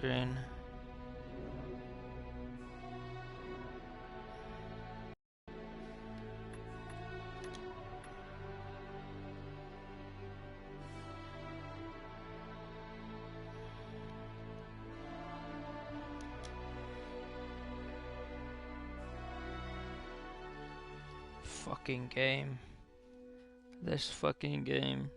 screen. Fucking game. This fucking game.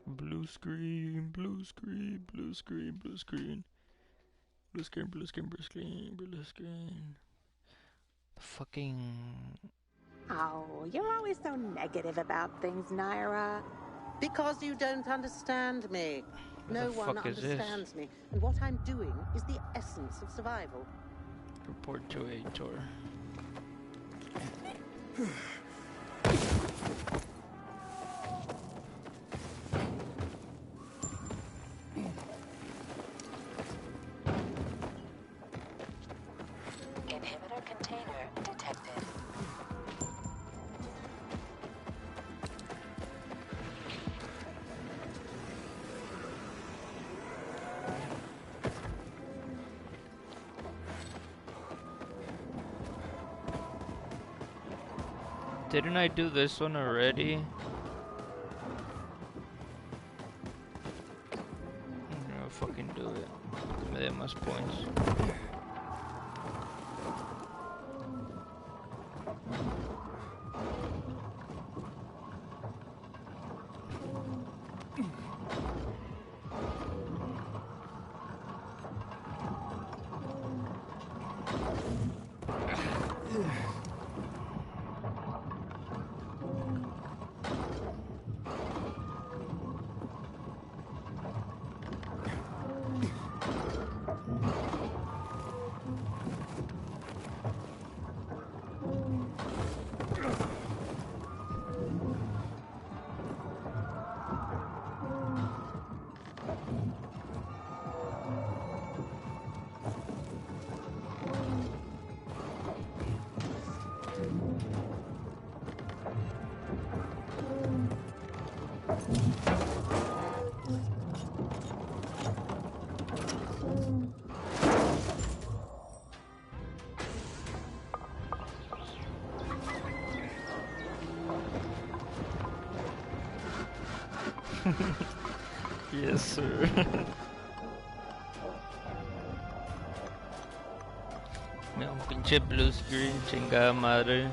Blue screen, blue screen, blue screen, blue screen. Blue screen, blue screen, blue screen, blue screen. The fucking... Oh, you're always so negative about things, Naira. Because you don't understand me. No one understands me. And what I'm doing is the essence of survival. Report to Aitor. Inhibitor container detected. Didn't I do this one already? I'm gonna fucking do it. Me dé más points. Yes, sir. Mira, un pinche blue screen, chingada madre.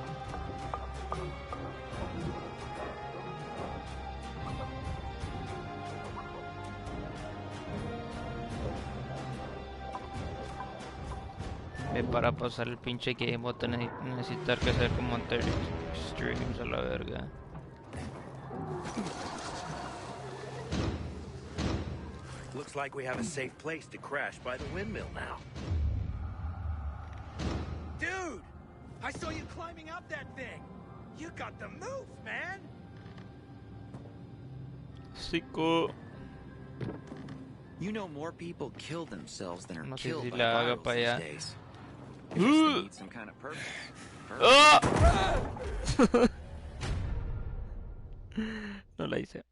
Para pasar el pinche game voy a necesitar que hacer como 30 streams a la verga. Looks like we have a safe place to crash by the windmill now. Dude! I saw you climbing up that thing! You got the moves, man! Sico. You know more people kill themselves than are No sé killed si by la haga virals para these allá. days. I guess they need some kind of purpose. No la hice.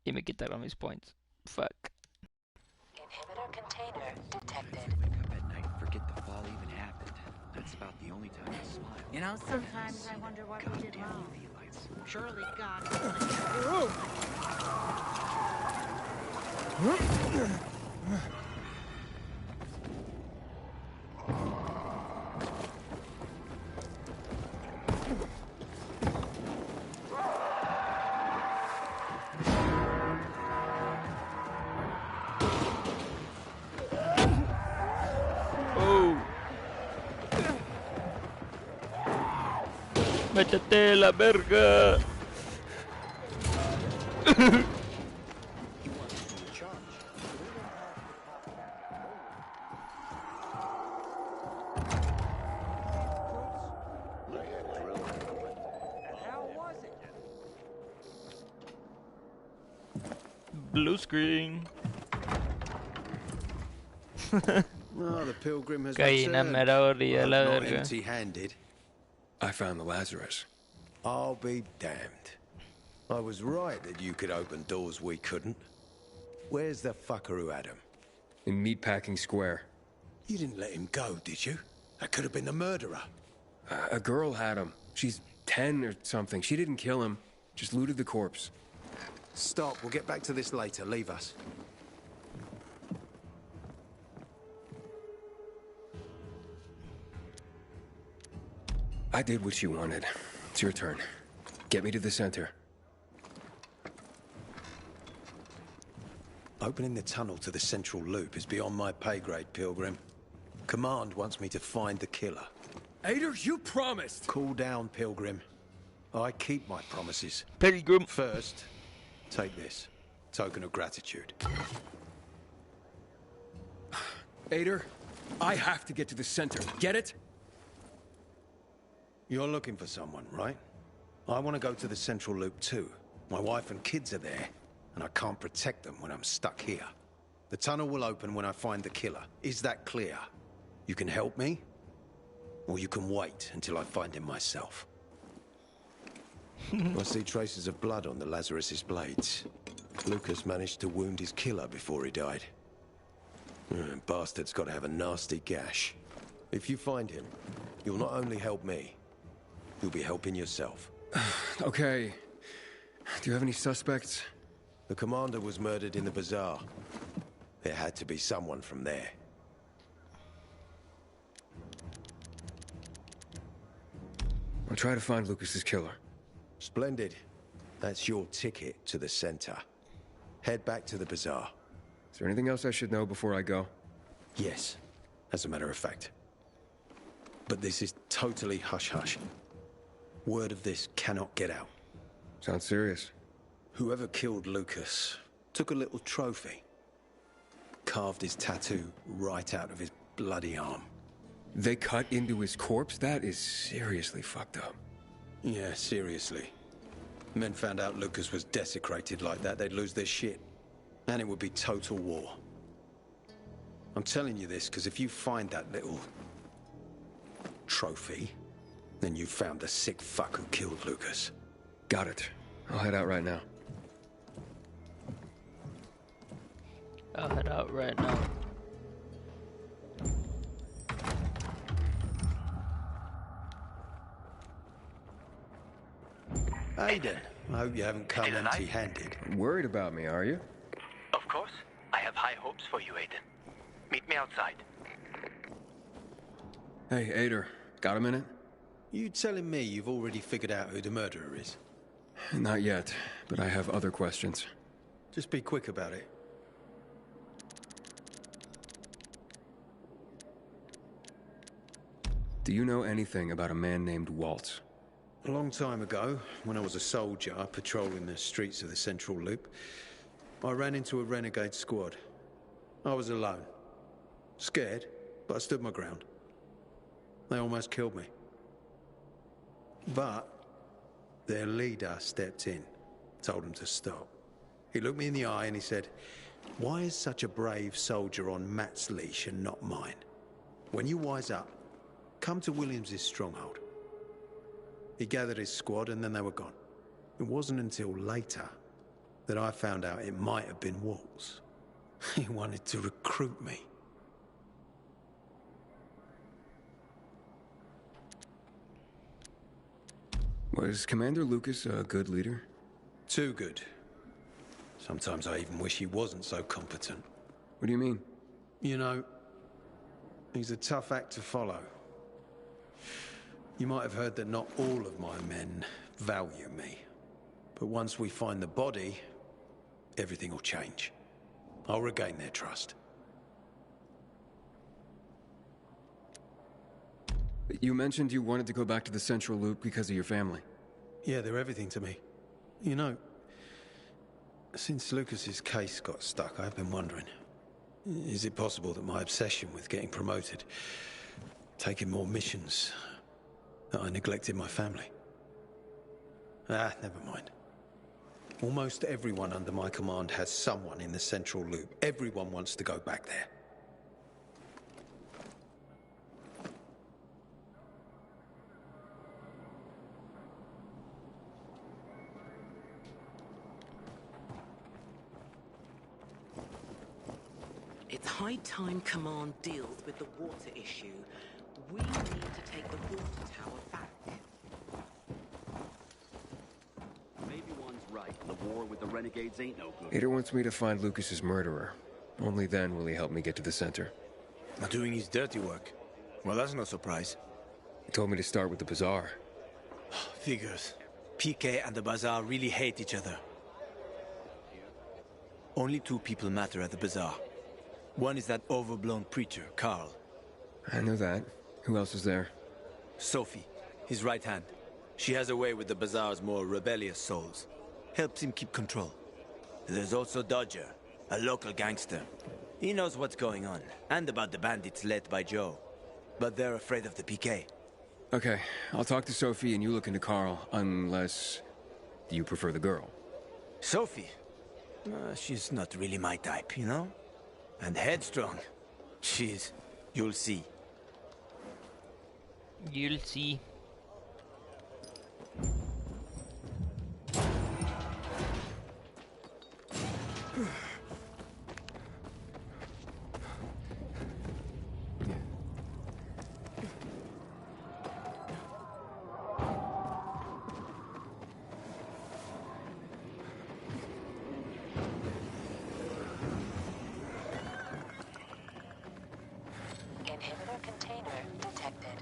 Y me quitaron mis points. Fuck. Inhibitor container detected. I wake up at night and forget the fall even happened. That's about the only time I smile. You know, sometimes I wonder what we did Goddamn wrong. UV lights. Surely God. Agáchate la verga. Blue screen. Oh, the pilgrim has Caína returned. mera orilla la Not verga. empty-handed. I found the Lazarus. I'll be damned. I was right that you could open doors we couldn't. Where's the fucker who had him? In Meatpacking Square. You didn't let him go, did you? That could have been the murderer. A girl had him. She's 10 or something. She didn't kill him. Just looted the corpse. Stop, we'll get back to this later. Leave us. I did what you wanted. It's your turn. Get me to the center. Opening the tunnel to the central loop is beyond my pay grade, Pilgrim. Command wants me to find the killer. Ader, you promised! Cool down, Pilgrim. I keep my promises. Pilgrim. First, take this. Token of gratitude. Ader, I have to get to the center. Get it? You're looking for someone, right? I want to go to the central loop too. My wife and kids are there, and I can't protect them when I'm stuck here. The tunnel will open when I find the killer. Is that clear? You can help me, or you can wait until I find him myself. I see traces of blood on the Lazarus's blades. Lucas managed to wound his killer before he died. Bastard's got to have a nasty gash. If you find him, you'll not only help me, you'll be helping yourself. Okay. Do you have any suspects? The commander was murdered in the bazaar. There had to be someone from there. I'll try to find Lucas's killer. Splendid. That's your ticket to the center. Head back to the bazaar. Is there anything else I should know before I go? Yes, as a matter of fact. But this is totally hush-hush. Word of this cannot get out. Sounds serious. Whoever killed Lucas took a little trophy. Carved his tattoo right out of his bloody arm. They cut into his corpse? That is seriously fucked up. Yeah, seriously. Men found out Lucas was desecrated like that, they'd lose their shit. And it would be total war. I'm telling you this because if you find that little trophy, then you found the sick fuck who killed Lucas. Got it. I'll head out right now. I'll head out right now. Aiden, I hope you haven't come empty-handed. Worried about me, are you? Of course. I have high hopes for you, Aiden. Meet me outside. Hey, Ader. Got a minute? You telling me you've already figured out who the murderer is? Not yet, but I have other questions. Just be quick about it. Do you know anything about a man named Waltz? A long time ago, when I was a soldier patrolling the streets of the Central Loop, I ran into a renegade squad. I was alone. Scared, but I stood my ground. They almost killed me. But their leader stepped in, told them to stop. He looked me in the eye and he said, "Why is such a brave soldier on Matt's leash and not mine? When you wise up, come to Williams's stronghold." He gathered his squad and then they were gone. It wasn't until later that I found out it might have been Waltz. He wanted to recruit me. Was Commander Lucas a good leader? Too good. Sometimes I even wish he wasn't so competent. What do you mean? You know, he's a tough act to follow. You might have heard that not all of my men value me. But once we find the body, everything will change. I'll regain their trust. You mentioned you wanted to go back to the Central Loop because of your family. Yeah, they're everything to me. You know, since Lucas's case got stuck, I've been wondering, is it possible that my obsession with getting promoted, taking more missions, that I neglected my family? Ah, never mind. Almost everyone under my command has someone in the Central Loop. Everyone wants to go back there. It's high time Command deals with the water issue. We need to take the water tower back. Maybe one's right. The war with the renegades ain't no good. Ader wants me to find Lucas's murderer. Only then will he help me get to the center. Doing his dirty work. Well, that's no surprise. He told me to start with the bazaar. Figures. PK and the bazaar really hate each other. Only two people matter at the bazaar. One is that overblown preacher, Carl. I know that. Who else is there? Sophie, his right hand. She has a way with the bazaar's more rebellious souls. Helps him keep control. There's also Dodger, a local gangster. He knows what's going on, and about the bandits led by Joe. But they're afraid of the PK. Okay, I'll talk to Sophie and you look into Carl, unless you prefer the girl. Sophie? She's not really my type, you know? And headstrong. She's... you'll see. You'll see. Inhibitor container detected.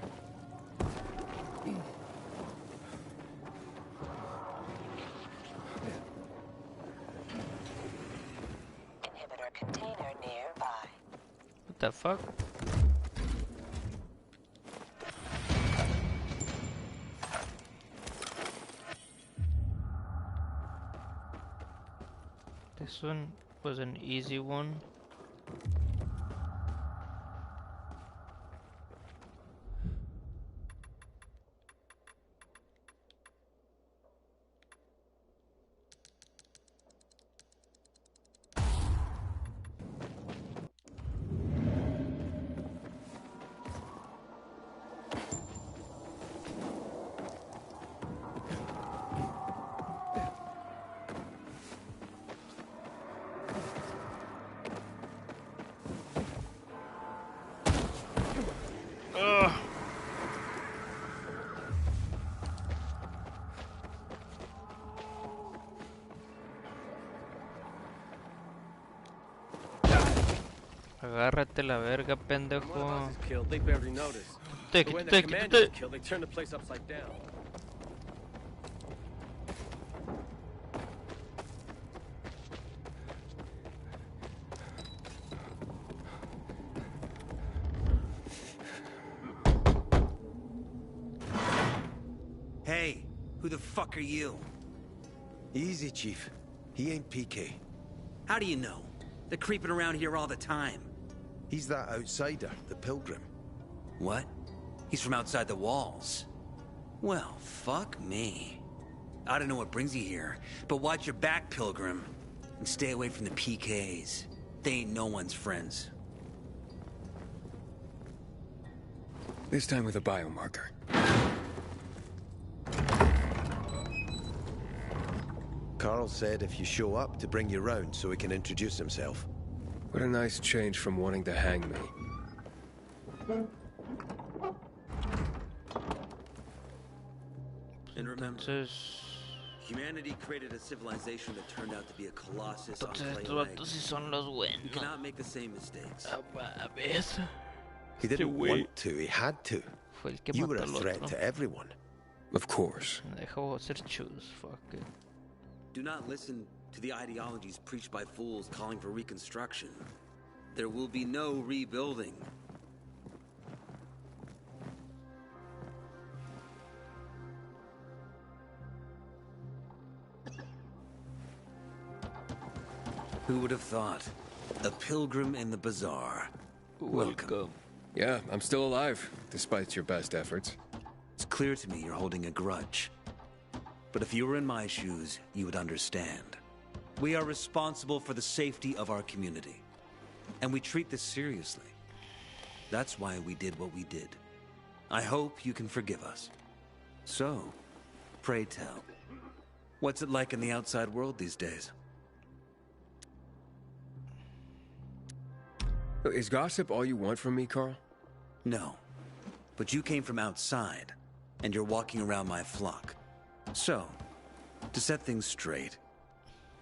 Inhibitor container nearby. What the fuck? This one was an easy one. Agárrate la verga, pendejo. Hey, who the fuck are you? Easy, Chief. He ain't PK. How do you know? They're creeping around here all the time. He's that outsider, the Pilgrim. What? He's from outside the walls. Well, fuck me. I don't know what brings you here, but watch your back, Pilgrim. And stay away from the PKs. They ain't no one's friends. This time with a biomarker. Carl said if you show up to bring you round so he can introduce himself. What a nice change from wanting to hang me. And remember, humanity created a civilization that turned out to be a colossus on clay legs. You cannot make the same mistakes. He didn't want to, he had to. You were a threat to everyone. Of course. Do not listen to the ideologies preached by fools calling for reconstruction. There will be no rebuilding. Who would have thought? A pilgrim in the bazaar. Welcome. Yeah, I'm still alive, despite your best efforts. It's clear to me you're holding a grudge. But if you were in my shoes, you would understand. We are responsible for the safety of our community. And we treat this seriously. That's why we did what we did. I hope you can forgive us. So, pray tell, what's it like in the outside world these days? Is gossip all you want from me, Carl? No. But you came from outside, and you're walking around my flock. So, to set things straight,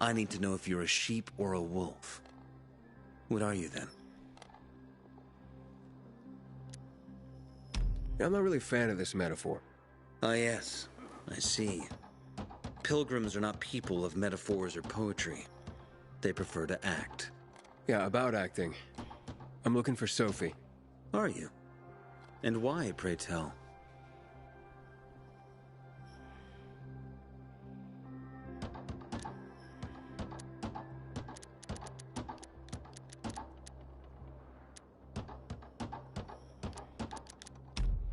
I need to know if you're a sheep or a wolf. What are you then? I'm not really a fan of this metaphor. Ah, yes. I see. Pilgrims are not people of metaphors or poetry. They prefer to act. Yeah, about acting. I'm looking for Sophie. Are you? And why, pray tell?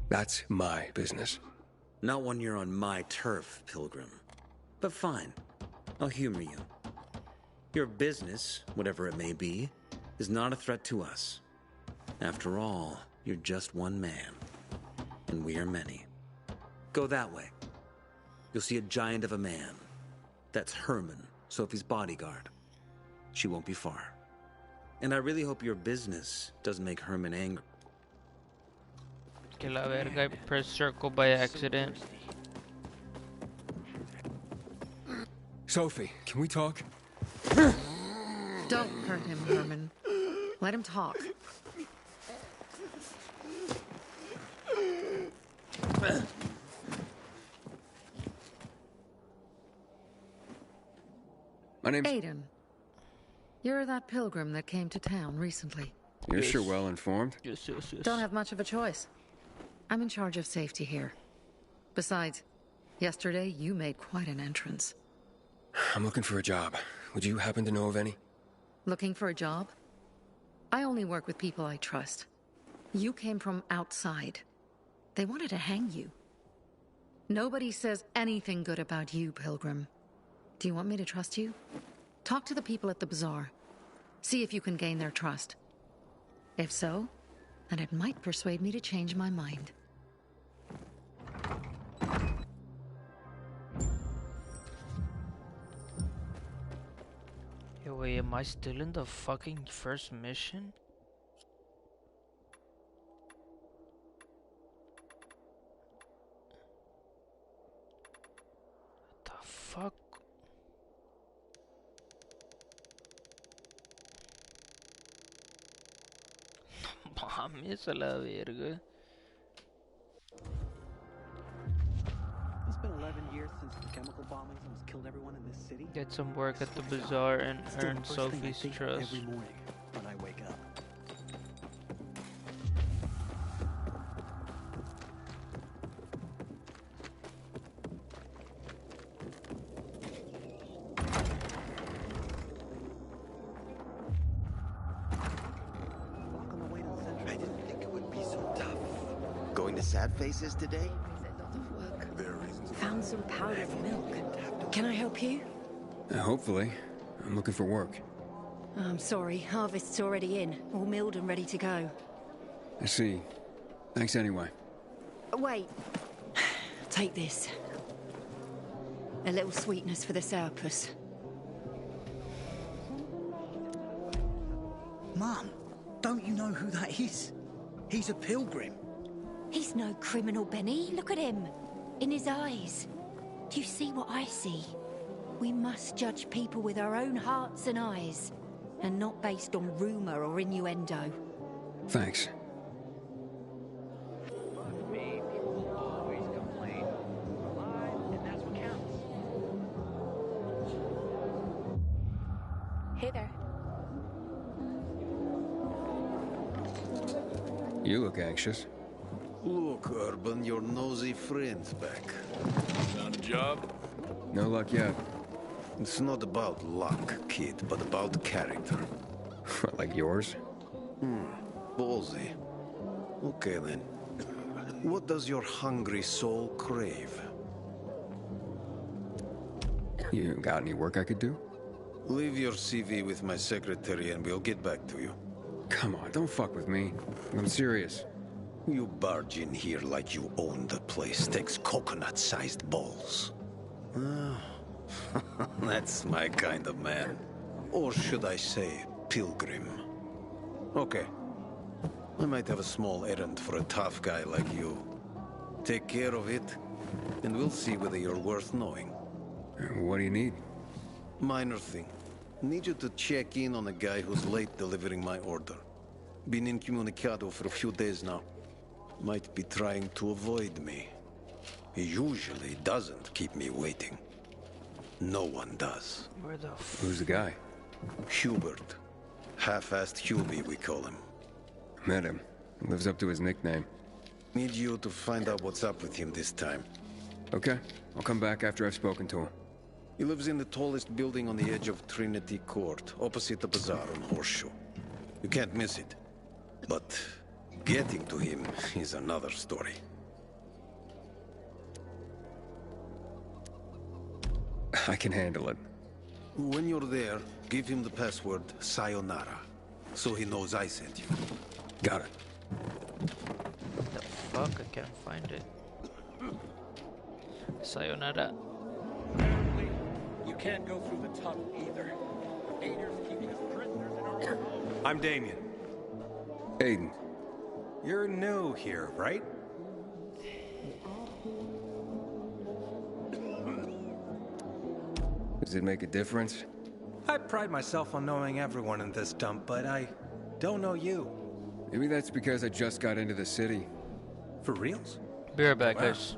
That's my business. Not when you're on my turf, Pilgrim. But fine. I'll humor you. Your business, whatever it may be, is not a threat to us. After all, you're just one man. And we are many. Go that way. You'll see a giant of a man. That's Herman, Sophie's bodyguard. She won't be far. And I really hope your business doesn't make Herman angry. Que la verga, I pressed circle by accident. Sophie, can we talk? Don't hurt him, Herman. Let him talk. My name's Aiden. You're that pilgrim that came to town recently. You're sure well informed. Yes. Don't have much of a choice. I'm in charge of safety here. Besides, yesterday you made quite an entrance. I'm looking for a job. Would you happen to know of any? Looking for a job? I only work with people I trust. You came from outside. They wanted to hang you. Nobody says anything good about you, Pilgrim. Do you want me to trust you? Talk to the people at the bazaar. See if you can gain their trust. If so, then it might persuade me to change my mind. Hey, wait, am I still in the fucking first mission? What the fuck? No mames, a la verga. It's been 11 years since the chemical bombings almost killed everyone in this city. Get some work at the bazaar and earn Sophie's trust. Every morning when I wake up. I didn't think it would be so tough. Going to Sad Faces today? Found some powdered milk. Can I help you? Hopefully. I'm looking for work. I'm sorry, harvest's already in, all milled and ready to go. I see. Thanks anyway. Wait. Take this. A little sweetness for the sourpuss. Mom, don't you know who that is? He's a pilgrim. He's no criminal, Benny. Look at him. In his eyes. Do you see what I see? We must judge people with our own hearts and eyes, and not based on rumor or innuendo. Thanks. Me, people always complain. We're alive, and that's what counts. Hey there. You look anxious. Look, Urban, your nosy friend's back. Found a job? No luck yet. It's not about luck, kid, but about character. Like yours? Ballsy. Okay, then. What does your hungry soul crave? You got any work I could do? Leave your CV with my secretary and we'll get back to you. Come on, don't fuck with me. I'm serious. You barge in here like you own the place. Takes coconut-sized balls. That's my kind of man. Or should I say, pilgrim. Okay. I might have a small errand for a tough guy like you. Take care of it, and we'll see whether you're worth knowing. What do you need? Minor thing. Need you to check in on a guy who's late delivering my order. Been incommunicado for a few days now. Might be trying to avoid me. He usually doesn't keep me waiting. No one does. Where the Who's the guy? Hubert. Half-assed Hubie, we call him. Met him. Lives up to his nickname. Need you to find out what's up with him this time. Okay. I'll come back after I've spoken to him. He lives in the tallest building on the edge of Trinity Court, opposite the bazaar on Horseshoe. You can't miss it. But getting to him is another story. I can handle it. When you're there, give him the password Sayonara, so he knows I sent you. Got it. What the fuck? I can't find it. Sayonara. Apparently, you can't go through the tunnel either. Ader's keeping us prisoners in our... I'm Damien. Aiden. You're new here, right? Does it make a difference? I pride myself on knowing everyone in this dump, but I don't know you. Maybe that's because I just got into the city. For reals? Be right back, Wow. guys.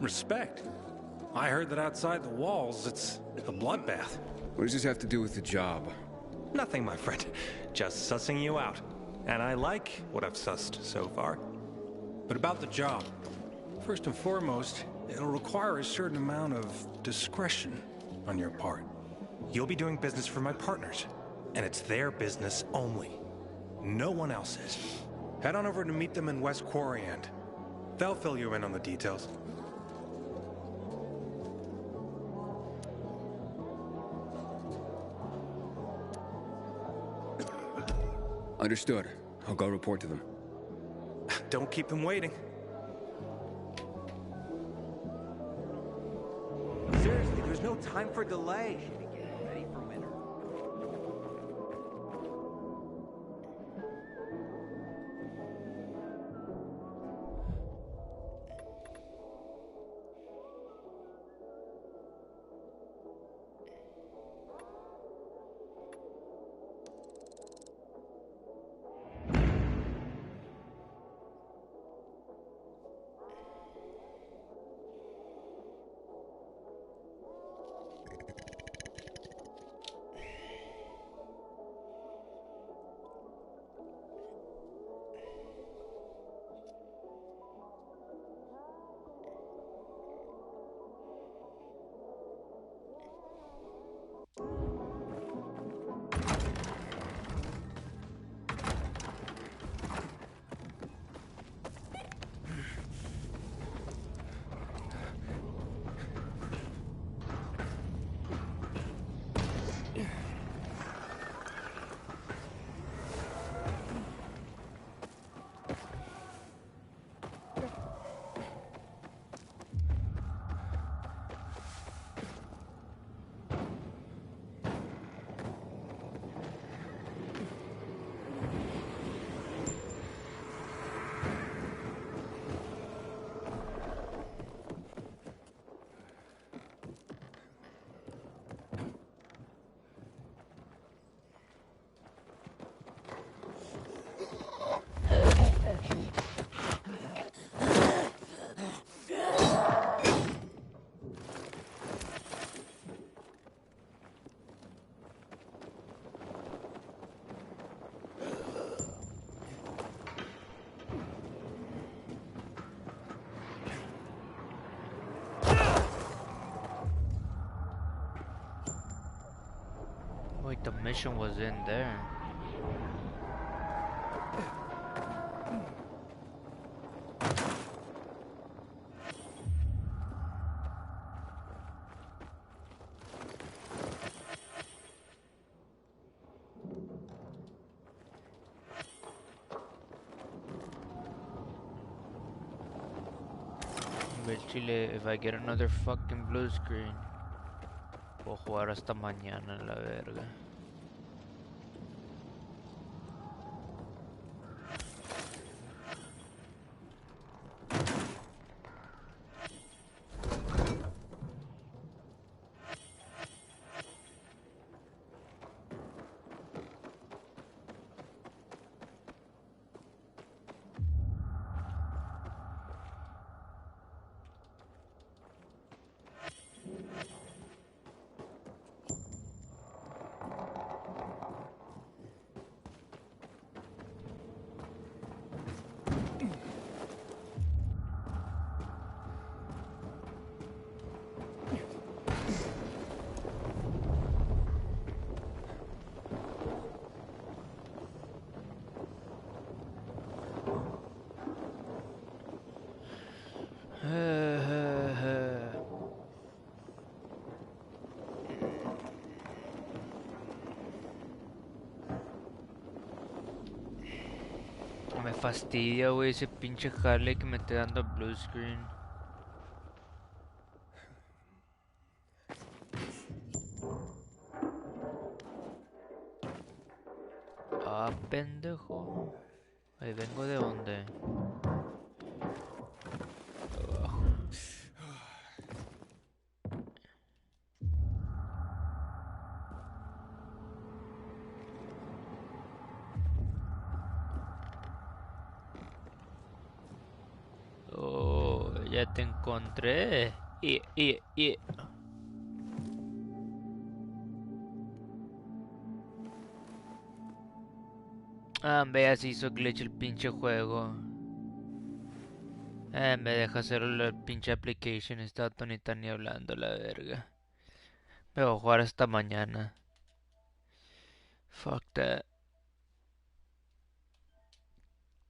Respect. I heard that outside the walls, it's a bloodbath. What does this have to do with the job? Nothing, my friend. Just sussing you out. And I like what I've sussed so far. But about the job. First and foremost, it'll require a certain amount of discretion on your part. You'll be doing business for my partners, and it's their business only. No one else's. Head on over to meet them in West Quarry End. They'll fill you in on the details. Understood. I'll go report to them. Don't keep them waiting. Seriously, there's no time for delay. Ready for winter. the mission was in there. Chile, if I get another fucking blue screen, puedo jugar hasta mañana en la verga. Me fastidia, güey, ese pinche Harley que me esté dando blue screen. Ah, pendejo. Ahí vengo de dónde. Oh, ya te encontré. Ah, vea, se hizo glitch el pinche juego. Me deja hacer la pinche application. Está tonita ni hablando la verga. Me voy a jugar hasta mañana. Fuck that.